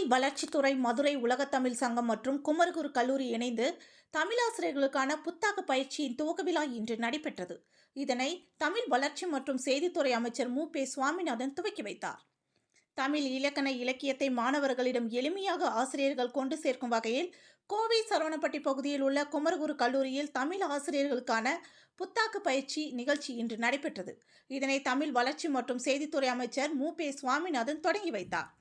தமிழ் வளர்ச்சித்துறை, மதுரை உலகத்தமிழ் சங்கம் மற்றும் குமரகுரு கல்லூரி இணைந்து தமிழாசிரியர்களுக்கான புத்தாக்க பயிற்சியின் துவக்க விழா இன்று நடைபெற்றது. இதனை தமிழ் வளர்ச்சி மற்றும் செய்தித்துறை அமைச்சர் மு.பே. சுவாமிநாதன் துவக்கி வைத்தார். தமிழ் இலக்கண இலக்கியத்தை மாணவர்களிடம் எளிமையாக ஆசிரியர்கள் கொண்டு சேர்க்கும் வகையில் கோவை சரவணப்பட்டி பகுதியில் உள்ள குமரகுரு கல்லூரியில் தமிழ் ஆசிரியர்களுக்கான புத்தாக்க பயிற்சி நிகழ்ச்சி இன்று நடைபெற்றது. இதனை தமிழ் வளர்ச்சி மற்றும் செய்தித்துறை அமைச்சர் மு.பே. சுவாமிநாதன் தொடங்கி வைத்தார்.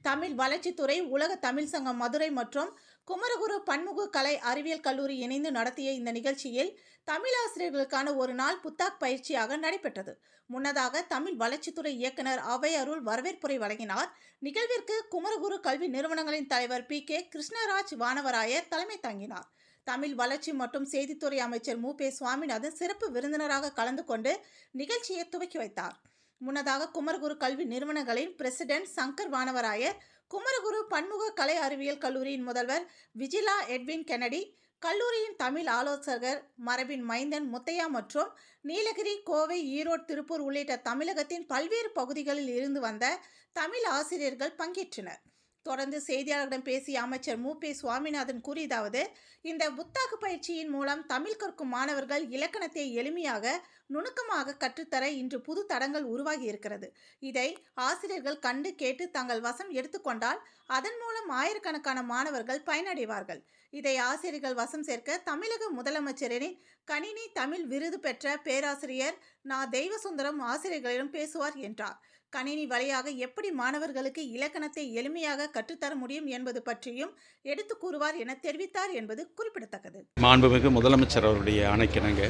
தமிழ் வளர்ச்சித்துறை, உலக தமிழ் சங்கம் மதுரை மற்றும் குமரகுரு பன்முக கலை அறிவியல் கல்லூரி இணைந்து நடத்திய இந்த நிகழ்ச்சியில் தமிழாசிரியர்களுக்கான ஒரு நாள் புத்தாக்க பயிற்சியாக நடைபெற்றது. முன்னதாக தமிழ் வளர்ச்சித்துறை இயக்குனர் அவை அருள் வரவேற்புரை வழங்கினார். நிகழ்விற்கு குமரகுரு கல்வி நிறுவனங்களின் தலைவர் பி.கே. கிருஷ்ணராஜ் வானவராயர் தலைமை தாங்கினார். தமிழ் வளர்ச்சி மற்றும் செய்தித்துறை அமைச்சர் மு.பே. சுவாமிநாதன் சிறப்பு விருந்தினராக கலந்து கொண்டு நிகழ்ச்சியை துவக்கி வைத்தார். முன்னதாக குமரகுரு கல்வி நிறுவனங்களின் பிரசிடென்ட் சங்கர் வானவராயர், குமரகுரு பன்முக கலை அறிவியல் கல்லூரியின் முதல்வர் விஜிலா எட்வின் கென்னடி, கல்லூரியின் தமிழ் ஆலோசகர் மரபின் மைந்தன் முத்தையா மற்றும் நீலகிரி, கோவை, ஈரோடு, திருப்பூர் உள்ளிட்ட தமிழகத்தின் பல்வேறு பகுதிகளில் இருந்து வந்த தமிழ் ஆசிரியர்கள் பங்கேற்றனர். தொடர்ந்து செய்தியாளர்களிடம் பேசிய அமைச்சர் மு.பே. சுவாமிநாதன் கூறியதாவது, இந்த புத்தாக்க பயிற்சியின் மூலம் தமிழ் கற்கும் மாணவர்கள் இலக்கணத்தை எளிமையாக, நுணுக்கமாக கற்றுத்தர இன்று புது தடங்கள் உருவாகி இருக்கிறது. இதை ஆசிரியர்கள் கண்டு கேட்டு தங்கள் வசம் எடுத்துக்கொண்டால் அதன் மூலம் ஆயிரக்கணக்கான மாணவர்கள் பயனடைவார்கள். இதை ஆசிரியர்கள் வசம் சேர்க்க தமிழக முதலமைச்சரின் கணினி தமிழ் விருது பெற்ற பேராசிரியர் நா. தெய்வசுந்தரம் ஆசிரியர்களிடம் பேசுவார் என்றார். கணினி வழியாக எப்படி மாணவர்களுக்கு இலக்கணத்தை எளிமையாக கற்றுத்தர முடியும் என்பது பற்றியும் எடுத்து கூறுவார் என தெரிவித்தார் என்பது குறிப்பிடத்தக்கது. மாண்புமிகு முதலமைச்சர் அவருடைய ஆணைக்கிணங்க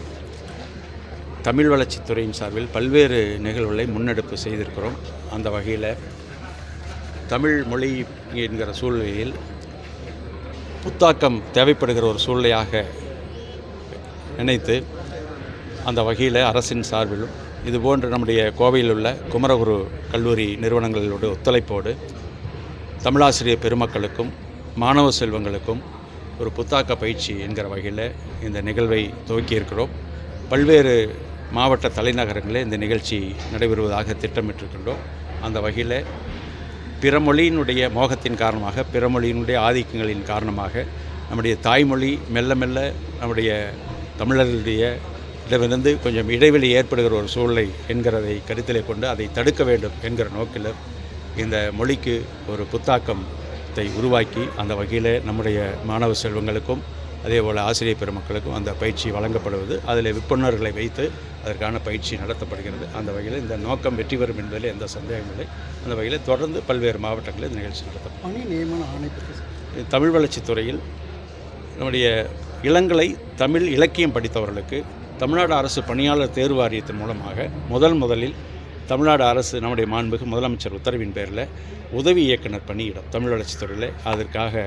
தமிழ் வளர்ச்சித்துறையின் சார்பில் பல்வேறு நிகழ்வுகளை முன்னெடுப்பு செய்திருக்கிறோம். அந்த வகையில் தமிழ் மொழி என்கிற சூழ்நிலையில் புத்தாக்கம் தேவைப்படுகிற ஒரு சூழ்நிலையாக நினைத்து அந்த வகையில் அரசின் சார்பிலும் இதுபோன்று நம்முடைய கோவையில் உள்ள குமரகுரு கல்லூரி நிறுவனங்களோட ஒத்துழைப்போடு தமிழாசிரியர் பெருமக்களுக்கும் மாணவ செல்வங்களுக்கும் ஒரு புத்தாக்க பயிற்சி என்கிற வகையில் இந்த நிகழ்வை துவக்கியிருக்கிறோம். பல்வேறு மாவட்ட தலைநகரங்களில் இந்த நிகழ்ச்சி நடைபெறுவதாக திட்டமிட்டிருக்கின்றோம். அந்த வகையில் பிறமொழியினுடைய மோகத்தின் காரணமாக, பிறமொழியினுடைய ஆதிக்கங்களின் காரணமாக நம்முடைய தாய்மொழி மெல்ல மெல்ல நம்முடைய தமிழர்களுடைய இடமிருந்து கொஞ்சம் இடைவெளி ஏற்படுகிற ஒரு சூழ்நிலை என்கிறதை கருத்திலே கொண்டு அதை தடுக்க வேண்டும் என்கிற நோக்கில் இந்த மொழிக்கு ஒரு புத்தாக்கத்தை உருவாக்கி அந்த வகையில் நம்முடைய மாணவ செல்வங்களுக்கும் அதேபோல் ஆசிரியர் பெருமக்களுக்கும் அந்த பயிற்சி வழங்கப்படுவது, அதில் விற்பனர்களை வைத்து அதற்கான பயிற்சி நடத்தப்படுகிறது. அந்த வகையில் இந்த நோக்கம் வெற்றி பெறும் என்பதில் எந்த சந்தேகமில்லை. அந்த வகையில் தொடர்ந்து பல்வேறு மாவட்டங்களில் இந்த நிகழ்ச்சி நடத்தப்படும். பணி நியமன ஆணை தமிழ் வளர்ச்சித்துறையில் நம்முடைய இளங்கலை தமிழ் இலக்கியம் படித்தவர்களுக்கு தமிழ்நாடு அரசு பணியாளர் தேர்வு வாரியத்தின் மூலமாக முதலில் தமிழ்நாடு அரசு நம்முடைய மாண்புமிகு முதலமைச்சர் உத்தரவின் பேரில் உதவி இயக்குனர் பணியிடம் தமிழ் வளர்ச்சித்துறையில் அதற்காக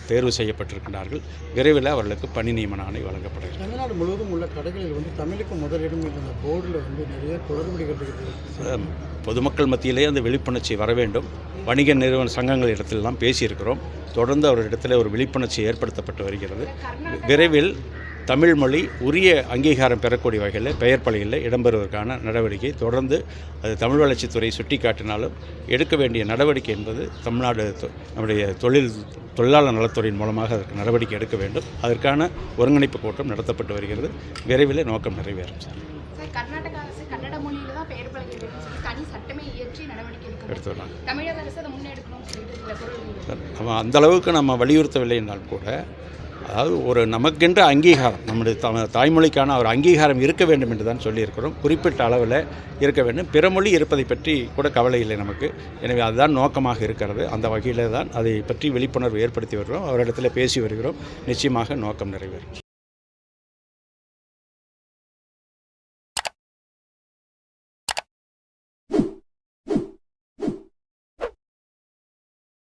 தேர்வு செய்யப்பட்டிருக்கிறார்கள். விரைவில் அவர்களுக்கு பணி நியமன ஆணை வழங்கப்படுகிறது. தமிழ்நாடு முழுவதும் உள்ள கடைகளில் தமிழுக்கு முதலிடம் என்ற போர்டில் நிறைய குளறுபடிகள் பொதுமக்கள் மத்தியிலே அந்த விழிப்புணர்ச்சி வர வேண்டும். வணிக நிறுவன சங்கங்கள் இடத்திலெல்லாம் பேசியிருக்கிறோம். தொடர்ந்து அவரிடத்தில் ஒரு விழிப்புணர்ச்சி ஏற்படுத்தப்பட்டு வருகிறது. விரைவில் தமிழ் மொழி உரிய அங்கீகாரம் பெறக்கூடிய வகையில் பெயர் பலகையில் இடம்பெறுவதற்கான நடவடிக்கை தொடர்ந்து அது தமிழ் வளர்ச்சித்துறை சுட்டிக்காட்டினாலும் எடுக்க வேண்டிய நடவடிக்கை என்பது தமிழ்நாடு நம்முடைய தொழிலாளர் நலத்துறையின் மூலமாக அதற்கு நடவடிக்கை எடுக்க வேண்டும். அதற்கான ஒருங்கிணைப்பு கூட்டம் நடத்தப்பட்டு வருகிறது. விரைவில் நோக்கம் நிறைவேறும். கர்நாடக அரசு கன்னட மொழியில தான் பெயர் பலகை தனி சட்டமே இயற்றி நடவடிக்கை எடுத்துள்ளாங்க. தமிழக அரசு அதை முன்னெடுக்கணும். அந்த அளவுக்கு நம்ம வலியுறுத்தவில்லை என்றால் கூட, அதாவது ஒரு நமக்கென்ற அங்கீகாரம், நம்முடைய தாய்மொழிக்கான ஒரு அங்கீகாரம் இருக்க வேண்டும் என்று தான் சொல்லியிருக்கிறோம். குறிப்பிட்ட அளவில் இருக்க வேண்டும். பிறமொழி இருப்பதை பற்றி கூட கவலை இல்லை நமக்கு. எனவே அதுதான் நோக்கமாக இருக்கிறது. அந்த வகையில் தான் அதை பற்றி விழிப்புணர்வு ஏற்படுத்தி வருகிறோம். அவரிடத்தில் பேசி வருகிறோம். நிச்சயமாக நோக்கம் நிறைவேறும்.